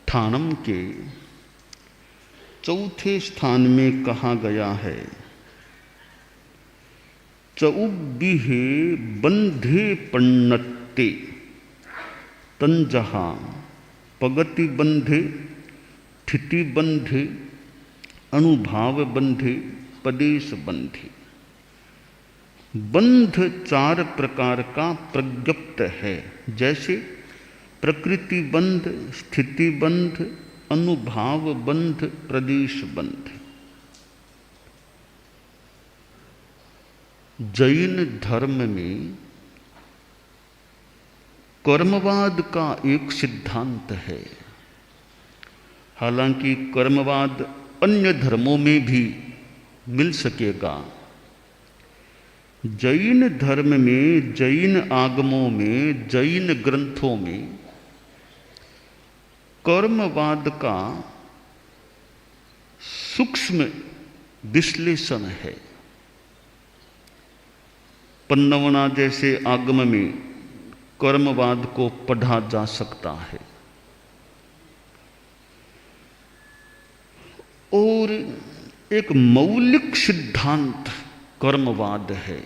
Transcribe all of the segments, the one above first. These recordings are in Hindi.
ठाणम के चौथे स्थान में कहा गया है, चउब्बिहे बंधे पण्णत्ते तंजहा पगति बंधे ठिति बंधे अणुभाव बंधे पदेश बंधे। बंध 4 प्रकार का प्रज्ञप्त है, जैसे प्रकृति बंध, स्थिति बंध, अनुभाव बंध, प्रदेश बंध। जैन धर्म में कर्मवाद का एक सिद्धांत है। हालांकि कर्मवाद अन्य धर्मों में भी मिल सकेगा। जैन धर्म में, जैन आगमों में, जैन ग्रंथों में कर्मवाद का सूक्ष्म विश्लेषण है। पन्नवना जैसे आगम में कर्मवाद को पढ़ा जा सकता है। और एक मौलिक सिद्धांत कर्मवाद है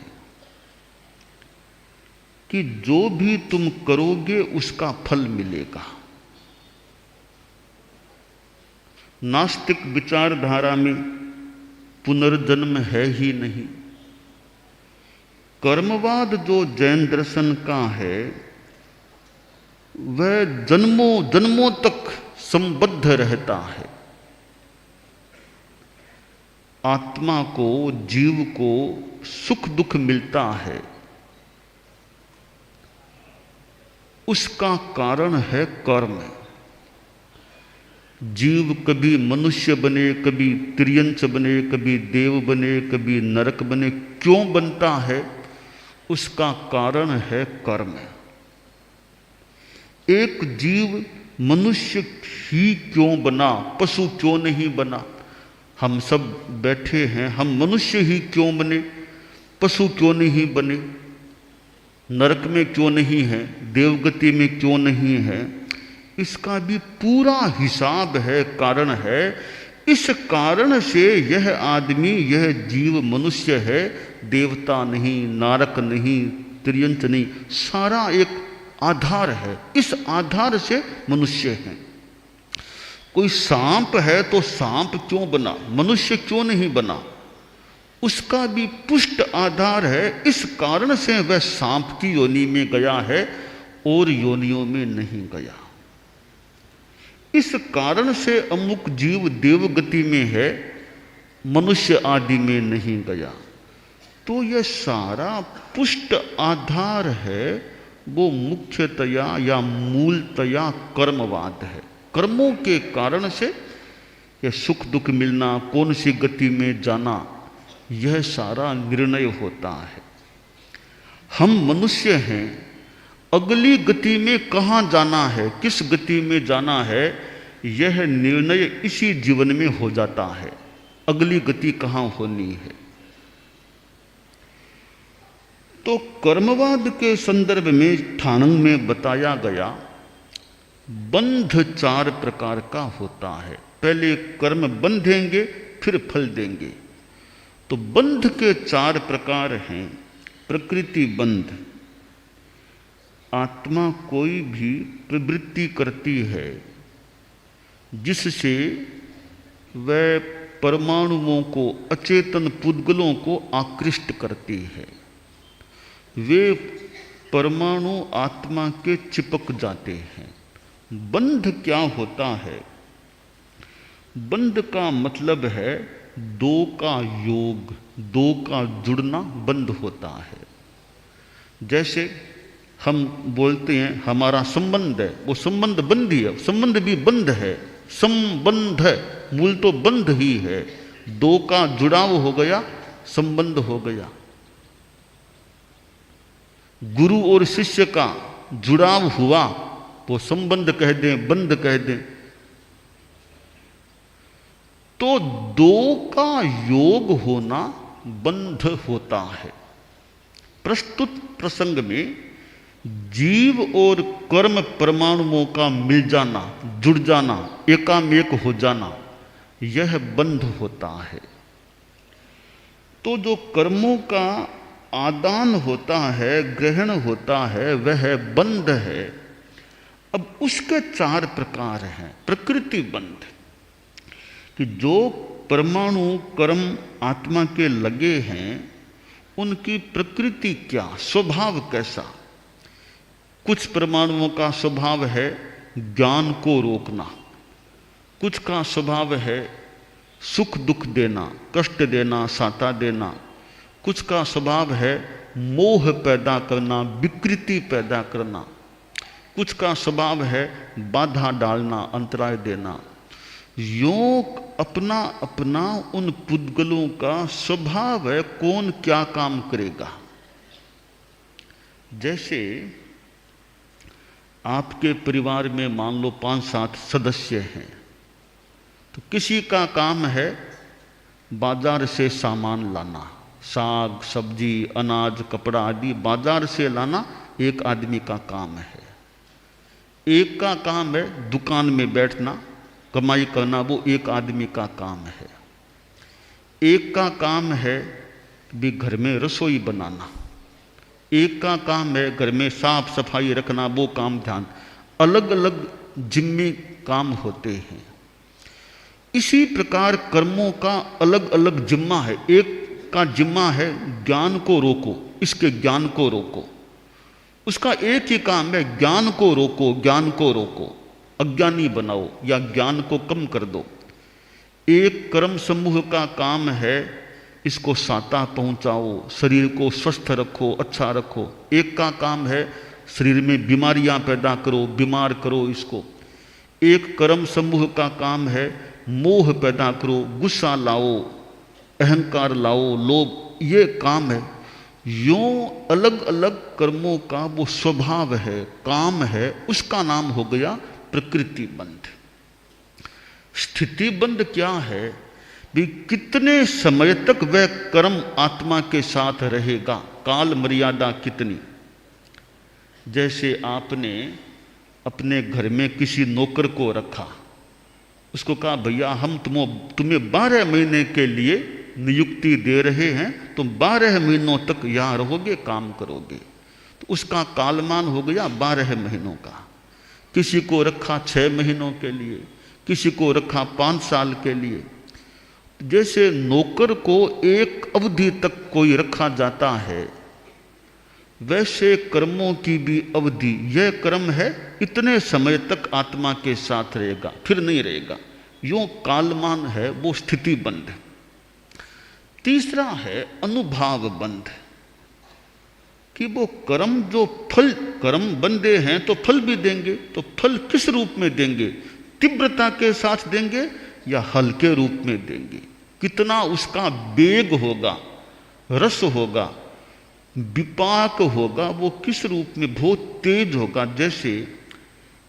कि जो भी तुम करोगे उसका फल मिलेगा। नास्तिक विचारधारा में पुनर्जन्म है ही नहीं। कर्मवाद जो जैन दर्शन का है वह जन्मों जन्मों तक संबद्ध रहता है। आत्मा को, जीव को सुख दुख मिलता है, उसका कारण है कर्म। जीव कभी मनुष्य बने, कभी तिर्यंच बने, कभी देव बने, कभी नरक बने, क्यों बनता है? उसका कारण है कर्म। एक जीव मनुष्य ही क्यों बना, पशु क्यों नहीं बना? हम सब बैठे हैं, हम मनुष्य ही क्यों बने, पशु क्यों नहीं बने? नरक में क्यों नहीं है, देवगति में क्यों नहीं है? इसका भी पूरा हिसाब है, कारण है। इस कारण से यह आदमी, यह जीव मनुष्य है, देवता नहीं, नारक नहीं, तिर्यंच नहीं। सारा एक आधार है। इस आधार से मनुष्य है। कोई सांप है तो सांप क्यों बना, मनुष्य क्यों नहीं बना? उसका भी पुष्ट आधार है। इस कारण से वह सांप की योनि में गया है और योनियों में नहीं गया। इस कारण से अमुक जीव देवगति में है, मनुष्य आदि में नहीं गया। तो यह सारा पुष्ट आधार है, वो मुख्यतया या मूलतया कर्मवाद है। कर्मों के कारण से यह सुख दुख मिलना, कौन सी गति में जाना, यह सारा निर्णय होता है। हम मनुष्य हैं, अगली गति में कहाँ जाना है, किस गति में जाना है, यह निर्णय इसी जीवन में हो जाता है। अगली गति कहाँ होनी है। तो कर्मवाद के संदर्भ में ठाणम में बताया गया, बंध 4 प्रकार का होता है। पहले कर्म बंधेंगे, फिर फल देंगे। तो बंध के 4 प्रकार हैं। प्रकृति बंध, आत्मा कोई भी प्रवृत्ति करती है जिससे वह परमाणुओं को, अचेतन पुद्गलों को आकृष्ट करती है। वे परमाणु आत्मा के चिपक जाते हैं। बंध क्या होता है? बंध का मतलब है दो का योग, दो का जुड़ना बंध होता है। जैसे हम बोलते हैं हमारा संबंध है, वो संबंध बंध ही है, संबंध भी बंध है। संबंध है, मूल तो बंध ही है। दो का जुड़ाव हो गया, संबंध हो गया। गुरु और शिष्य का जुड़ाव हुआ, वो संबंध कह दें, बंध कह दें। तो दो का योग होना बंध होता है। प्रस्तुत प्रसंग में जीव और कर्म परमाणुओं का मिल जाना, जुड़ जाना, एकामेक हो जाना, यह बंध होता है। तो जो कर्मों का आदान होता है, ग्रहण होता है, वह बंध है। अब उसके 4 प्रकार हैं। प्रकृति बंध, कि जो परमाणु कर्म आत्मा के लगे हैं उनकी प्रकृति क्या, स्वभाव कैसा। कुछ परमाणुओं का स्वभाव है ज्ञान को रोकना, कुछ का स्वभाव है सुख दुख देना, कष्ट देना, साता देना, कुछ का स्वभाव है मोह पैदा करना, विकृति पैदा करना, कुछ का स्वभाव है बाधा डालना, अंतराय देना। यों अपना अपना उन पुद्गलों का स्वभाव है, कौन क्या काम करेगा। जैसे आपके परिवार में मान लो 5-7 सदस्य हैं, तो किसी का काम है बाजार से सामान लाना, साग सब्जी अनाज कपड़ा आदि बाजार से लाना एक आदमी का काम है। एक का काम है दुकान में बैठना कमाई करना, वो एक आदमी का काम है। एक का काम है भी घर में रसोई बनाना, एक का काम है घर में साफ सफाई रखना, वो काम ध्यान। अलग अलग जिम्मे काम होते हैं। इसी प्रकार कर्मों का अलग अलग जिम्मा है। एक का जिम्मा है ज्ञान को रोको, इसके ज्ञान को रोको, उसका एक ही काम है ज्ञान को रोको, ज्ञान को रोको, अज्ञानी बनाओ या ज्ञान को कम कर दो। एक कर्म समूह का काम है इसको साता पहुंचाओ, शरीर को स्वस्थ रखो, अच्छा रखो। एक का काम है शरीर में बीमारियां पैदा करो, बीमार करो इसको। एक कर्म समूह का काम है मोह पैदा करो, गुस्सा लाओ, अहंकार लाओ, लोभ, ये काम है। यों अलग अलग कर्मों का वो स्वभाव है, काम है, उसका नाम हो गया प्रकृति बंध। स्थिति बंध क्या है भी कितने समय तक वह कर्म आत्मा के साथ रहेगा, काल मर्यादा कितनी। जैसे आपने अपने घर में किसी नौकर को रखा, उसको कहा भैया हम तुम्हें 12 महीने के लिए नियुक्ति दे रहे हैं, तुम 12 महीनों तक यहाँ रहोगे, काम करोगे। तो उसका कालमान हो गया 12 महीनों का। किसी को रखा 6 महीनों के लिए, किसी को रखा 5 साल के लिए। जैसे नौकर को एक अवधि तक कोई रखा जाता है, वैसे कर्मों की भी अवधि, यह कर्म है इतने समय तक आत्मा के साथ रहेगा, फिर नहीं रहेगा। यूं कालमान है वो स्थिति बंध। तीसरा है अनुभाव बंध, कि वो कर्म जो फल कर्म बंधे हैं तो फल भी देंगे, तो फल किस रूप में देंगे, तीव्रता के साथ देंगे या हल्के रूप में देंगे, कितना उसका वेग होगा, रस होगा, विपाक होगा, वो किस रूप में, बहुत तेज होगा। जैसे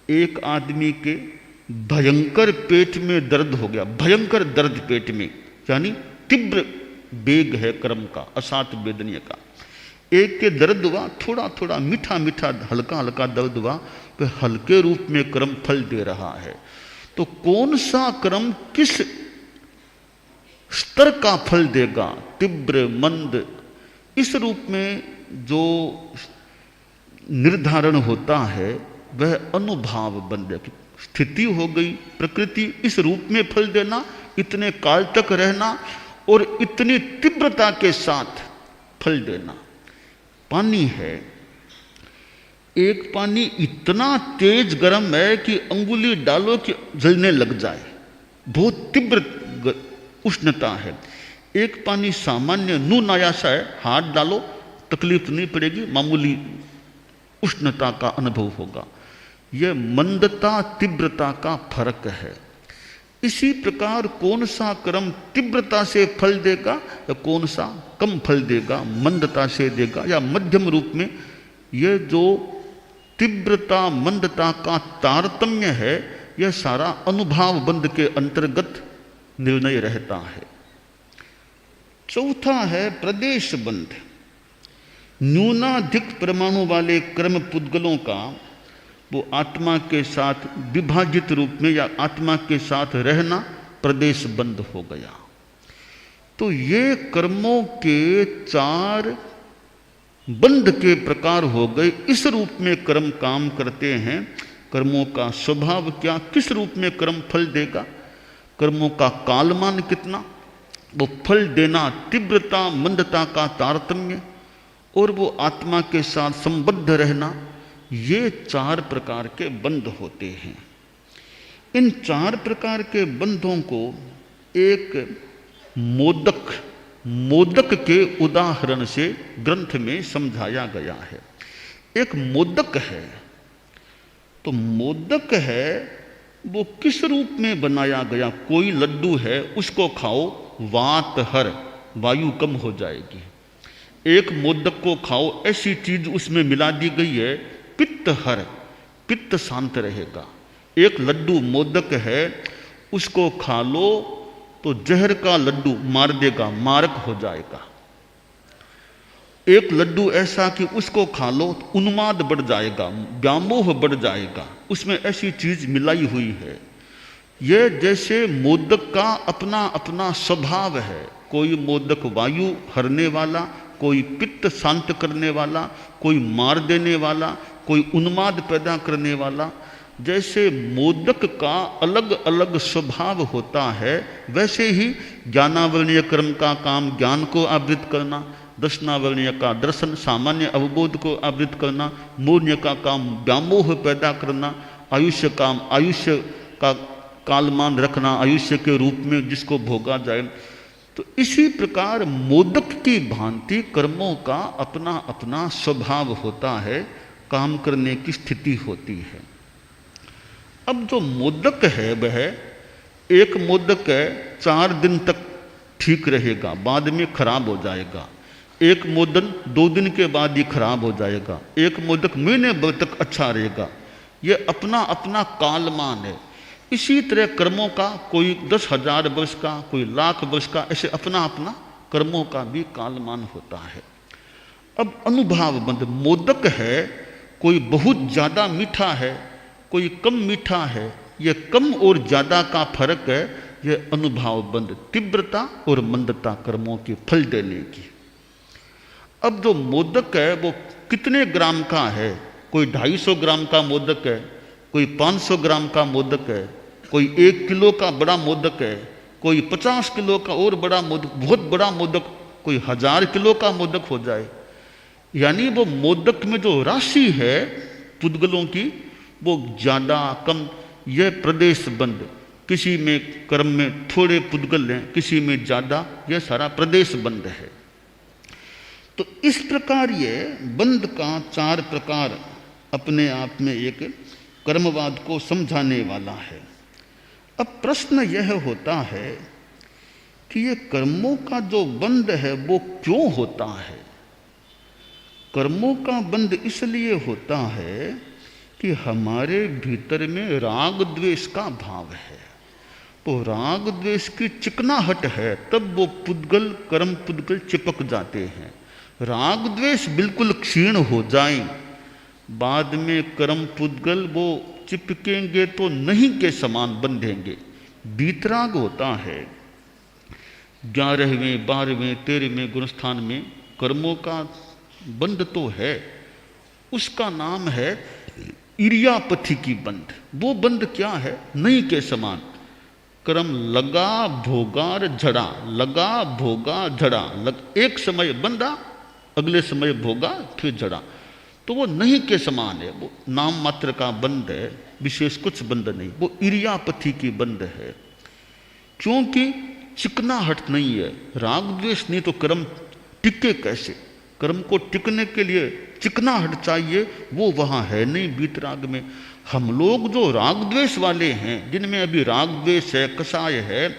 एक आदमी के भयंकर पेट में दर्द हो गया, भयंकर दर्द पेट में, यानी तीव्र वेग है कर्म का, असात वेदनीय का। एक के दर्द हुआ थोड़ा थोड़ा मीठा मीठा हल्का हल्का दर्द हुआ, वह हल्के रूप में कर्म फल दे रहा है। तो कौन सा कर्म किस स्तर का फल देगा, तीव्र मंद, इस रूप में जो निर्धारण होता है वह अनुभाव बंध। स्थिति हो गई प्रकृति, इस रूप में फल देना, इतने काल तक रहना और इतनी तीव्रता के साथ फल देना। पानी है, एक पानी इतना तेज गर्म है कि अंगुली डालो कि जलने लग जाए, बहुत तीव्र उष्णता है। एक पानी सामान्य नून आयासा है, हाथ डालो तकलीफ नहीं पड़ेगी, मामूली उष्णता का अनुभव होगा। यह मंदता तीव्रता का फर्क है। इसी प्रकार कौन सा कर्म तीव्रता से फल देगा या कौन सा कम फल देगा, मंदता से देगा या मध्यम रूप में, यह जो तीव्रता मंदता का तारतम्य है, यह सारा अनुभाव बंध के अंतर्गत निर्णय रहता है। चौथा है प्रदेश बंध। न्यूनाधिक परमाणु वाले कर्म पुद्गलों का वो आत्मा के साथ विभाजित रूप में या आत्मा के साथ रहना प्रदेश बंद हो गया। तो ये कर्मों के 4 बंध के प्रकार हो गए। इस रूप में कर्म काम करते हैं। कर्मों का स्वभाव क्या, किस रूप में कर्म फल देगा, कर्मों का कालमान कितना, वो फल देना, तीव्रता मंदता का तारतम्य, और वो आत्मा के साथ संबद्ध रहना, ये 4 प्रकार के बंध होते हैं। इन 4 प्रकार के बंधों को एक मोदक के उदाहरण से ग्रंथ में समझाया गया है। एक मोदक है, तो मोदक है वो किस रूप में बनाया गया, कोई लड्डू है उसको खाओ वात हर, वायु कम हो जाएगी। एक मोदक को खाओ, ऐसी चीज उसमें मिला दी गई है पित्त हर, पित्त शांत रहेगा। एक लड्डू मोदक है, उसको खा लो तो जहर का लड्डू मार देगा, मारक हो जाएगा। एक लड्डू ऐसा कि उसको खा लो तो उन्माद बढ़ जाएगा, व्यामोह बढ़ जाएगा, उसमें ऐसी चीज मिलाई हुई है। यह जैसे मोदक का अपना अपना स्वभाव है। कोई मोदक वायु हरने वाला, कोई पित्त शांत करने वाला, कोई मार देने वाला, कोई उन्माद पैदा करने वाला। जैसे मोदक का अलग अलग स्वभाव होता है, वैसे ही ज्ञानावरणीय कर्म का काम ज्ञान को आवृत करना, दर्शनावरणीय का दर्शन सामान्य अवबोध को आवृत करना, मूर्य का काम व्यामोह पैदा करना, आयुष्य काम आयुष्य का कालमान रखना, आयुष्य के रूप में जिसको भोगा जाए। तो इसी प्रकार मोदक की भांति कर्मों का अपना अपना स्वभाव होता है, काम करने की स्थिति होती है। अब जो मोदक है वह एक मोदक है 4 दिन तक ठीक रहेगा, बाद में खराब हो जाएगा। एक मोदक 2 दिन के बाद ही खराब हो जाएगा। एक मोदक महीने भर तक अच्छा रहेगा। यह अपना अपना कालमान है। इसी तरह कर्मों का कोई 10,000 वर्ष का, कोई लाख वर्ष का, ऐसे अपना अपना कर्मों का भी कालमान होता है। अब अनुभावबंध मोदक है, कोई बहुत ज़्यादा मीठा है, कोई कम मीठा है। यह कम और ज़्यादा का फर्क है। यह अनुभावबंध तीव्रता और मंदता कर्मों के फल देने की। अब जो मोदक है वो कितने ग्राम का है, कोई 250 ग्राम का मोदक है, कोई 500 ग्राम का मोदक है, कोई 1 किलो का बड़ा मोदक है, कोई 50 किलो का और बड़ा मोदक, बहुत बड़ा मोदक कोई 1000 किलो का मोदक हो जाए। यानी वो मोदक में जो राशि है पुद्गलों की वो ज़्यादा कम, यह प्रदेश बंद। किसी में कर्म में थोड़े पुद्गल हैं, किसी में ज़्यादा, यह सारा प्रदेश बंद है। तो इस प्रकार ये बंद का 4 प्रकार अपने आप में एक कर्मवाद को समझाने वाला है। अब प्रश्न यह होता है कि ये कर्मों का जो बंध है वो क्यों होता है। कर्मों का बंध इसलिए होता है कि हमारे भीतर में राग द्वेष का भाव है। तो राग द्वेष की चिकनाहट है, तब वो पुद्गल कर्म पुद्गल चिपक जाते हैं। राग द्वेष बिल्कुल क्षीण हो जाए, बाद में कर्म पुद्गल वो चिपकेंगे तो नहीं के समान बंधेंगे। बीतराग होता है 11वें 12वें 13वें गुणस्थान में कर्मों का बंध तो है, उसका नाम है इरियापथी की बंध। वो बंध क्या है, नहीं के समान। कर्म लगा भोगार झड़ा, लगा भोगा झड़ा, एक समय बंधा अगले समय भोगा फिर झड़ा, तो वो नहीं के समान है। वो नाम मात्र का बंध है, विशेष कुछ बंध नहीं। वो इरियापथी की बंध है, क्योंकि चिकनाहट नहीं है। राग द्वेष नहीं तो कर्म टिके कैसे। कर्म को टिकने के लिए चिकनाहट चाहिए, वो वहाँ है नहीं बीतराग में। हम लोग जो राग द्वेष वाले हैं, जिनमें अभी राग द्वेष है, कषाय है,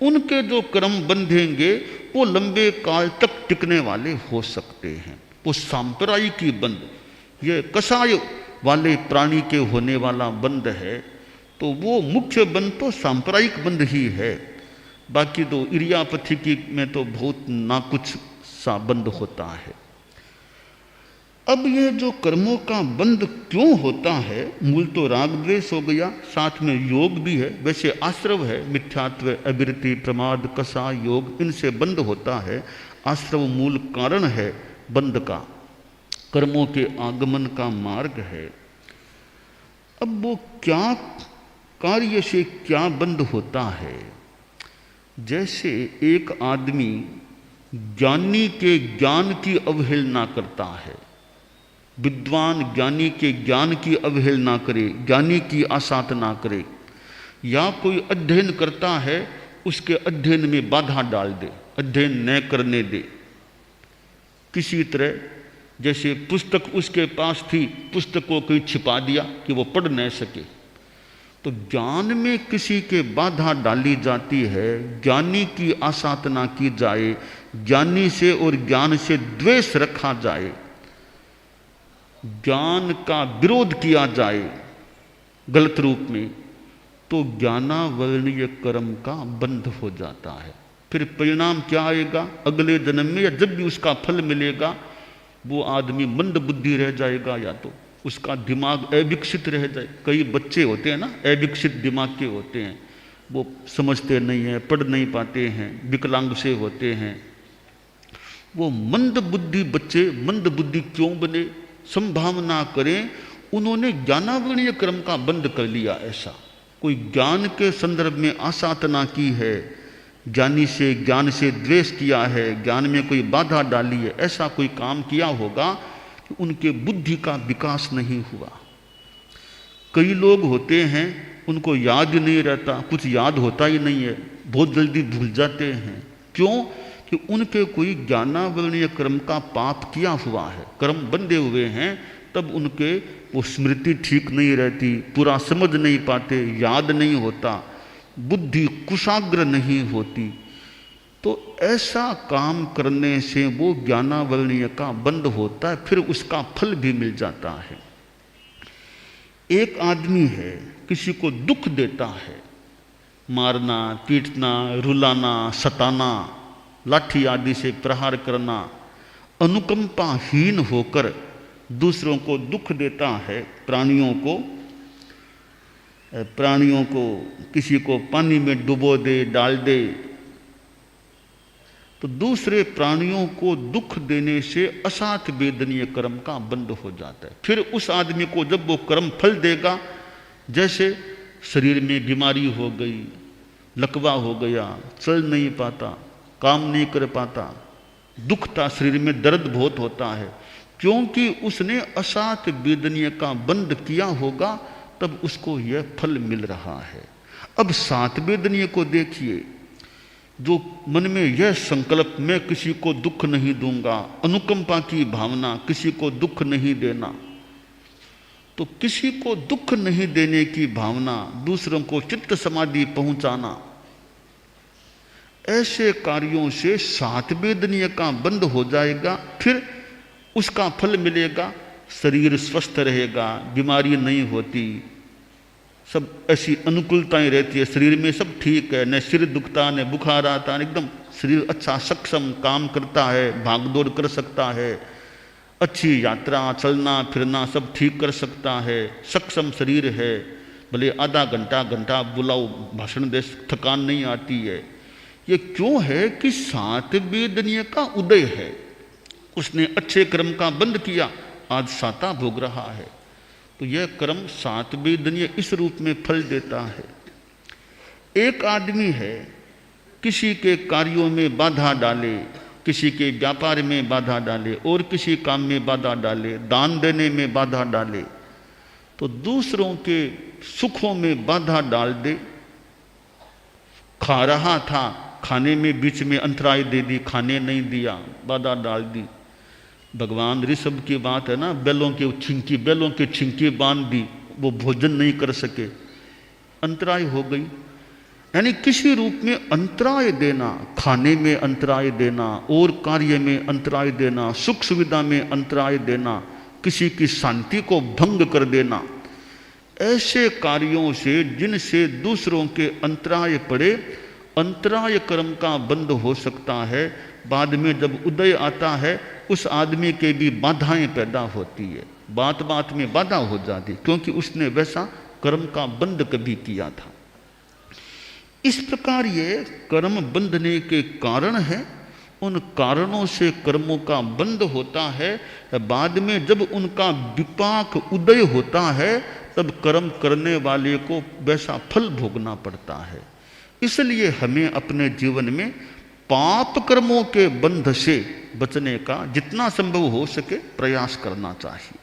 उनके जो कर्म बंधेंगे वो लंबे काल तक टिकने वाले हो सकते हैं। वो सांप्रदायिकी बंध, ये कषाय वाले प्राणी के होने वाला बंध है। तो वो मुख्य बंध तो सांप्रदायिक बंध ही है। बाकी तो इरियापथी की में तो बहुत ना कुछ सा बंध होता है। अब ये जो कर्मों का बंध क्यों होता है, मूल तो राग द्वेष हो गया, साथ में योग भी है, वैसे आश्रव है, मिथ्यात्व, अविरति, प्रमाद, कसा, योग, इनसे बंध होता है। आश्रव मूल कारण है बंध का, कर्मों के आगमन का मार्ग है। अब वो क्या कार्य से क्या बंध होता है? जैसे एक आदमी ज्ञानी के ज्ञान की अवहेलना करता है, विद्वान ज्ञानी के ज्ञान की अवहेलना करे, ज्ञानी की आसात ना करे, या कोई अध्ययन करता है उसके अध्ययन में बाधा डाल दे, अध्ययन न करने दे। किसी तरह जैसे पुस्तक उसके पास थी, पुस्तक को कोई छिपा दिया कि वो पढ़ न सके। तो ज्ञान में किसी के बाधा डाली जाती है, ज्ञानी की आसाधना की जाए, ज्ञानी से और ज्ञान से द्वेष रखा जाए, ज्ञान का विरोध किया जाए गलत रूप में, तो ज्ञानावर्णीय कर्म का बंध हो जाता है। फिर परिणाम क्या आएगा? अगले जन्म में या जब भी उसका फल मिलेगा, वो आदमी मंद बुद्धि रह जाएगा, या तो उसका दिमाग अविकसित रह जाए। कई बच्चे होते हैं ना, अविकसित दिमाग के होते हैं, वो समझते नहीं हैं, पढ़ नहीं पाते हैं, विकलांग से होते हैं। वो मंद बुद्धि बच्चे मंद बुद्धि क्यों बने? संभावना करें उन्होंने ज्ञानावर्णीय कर्म का बंद कर लिया। ऐसा कोई ज्ञान के संदर्भ में आसाधना की है, ज्ञानी से ज्ञान से द्वेष किया है, ज्ञान में कोई बाधा डाली है, ऐसा कोई काम किया होगा कि उनके बुद्धि का विकास नहीं हुआ। कई लोग होते हैं उनको याद ही नहीं रहता, कुछ याद होता ही नहीं है, बहुत जल्दी भूल जाते हैं। क्यों? कि उनके कोई ज्ञानावर्णीय कर्म का पाप किया हुआ है, कर्म बंधे हुए हैं, तब उनके वो स्मृति ठीक नहीं रहती, पूरा समझ नहीं पाते, याद नहीं होता, बुद्धि कुशाग्र नहीं होती। तो ऐसा काम करने से वो ज्ञानावर्णीय का बंध होता है, फिर उसका फल भी मिल जाता है। एक आदमी है किसी को दुख देता है, मारना, पीटना, रुलाना, सताना, लाठी आदि से प्रहार करना, अनुकंपाहीन होकर दूसरों को दुख देता है, प्राणियों को किसी को पानी में डुबो दे, डाल दे, तो दूसरे प्राणियों को दुख देने से असात वेदनीय कर्म का बंध हो जाता है। फिर उस आदमी को जब वो कर्म फल देगा, जैसे शरीर में बीमारी हो गई, लकवा हो गया, चल नहीं पाता, काम नहीं कर पाता, दुखता, शरीर में दर्द बहुत होता है, क्योंकि उसने असात वेदनीय का बंध किया होगा, तब उसको यह फल मिल रहा है। अब सात वेदनीय को देखिए, जो मन में यह संकल्प, मैं किसी को दुख नहीं दूंगा, अनुकंपा की भावना, किसी को दुख नहीं देना, तो किसी को दुख नहीं देने की भावना, दूसरों को चित्त समाधि पहुंचाना, ऐसे कार्यों से सात वेदनीय का बंध हो जाएगा। फिर उसका फल मिलेगा, शरीर स्वस्थ रहेगा, बीमारी नहीं होती, सब ऐसी अनुकूलताएं रहती है, शरीर में सब ठीक है, न सिर दुखता, न बुखार आता, एकदम शरीर अच्छा सक्षम काम करता है, भागदौड़ कर सकता है, अच्छी यात्रा, चलना फिरना सब ठीक कर सकता है, सक्षम शरीर है, भले आधा घंटा बुलाओ भाषण दे, थकान नहीं आती है। ये क्यों है कि सात वेदनीय का उदय है, उसने अच्छे कर्म का बंध किया, आज साता भोग रहा है। तो यह कर्म सात वेदनीय इस रूप में फल देता है। एक आदमी है किसी के कार्यों में बाधा डाले, किसी के व्यापार में बाधा डाले, और किसी काम में बाधा डाले, दान देने में बाधा डाले, तो दूसरों के सुखों में बाधा डाल दे। खा रहा था, खाने में बीच में अंतराय दे दी, खाने नहीं दिया, बाधा डाल दी। भगवान ऋषभ की बात है ना, बैलों के छिंकी बांध दी, वो भोजन नहीं कर सके, अंतराय हो गई। यानी किसी रूप में अंतराय देना, खाने में अंतराय देना, और कार्य में अंतराय देना, सुख सुविधा में अंतराय देना, किसी की शांति को भंग कर देना, ऐसे कार्यों से जिनसे दूसरों के अंतराय पड़े, अंतराय कर्म का बंध हो सकता है। बाद में जब उदय आता है उस आदमी के भी बाधाएं पैदा होती है, बात बात में बाधा हो जाती, क्योंकि उसने वैसा कर्म का बंध कभी किया था। इस प्रकार ये कर्म बंधने के कारण है, उन कारणों से कर्मों का बंध होता है। बाद में जब उनका विपाक उदय होता है तब कर्म करने वाले को वैसा फल भोगना पड़ता है। इसलिए हमें अपने जीवन में पाप कर्मों के बंध से बचने का जितना संभव हो सके प्रयास करना चाहिए।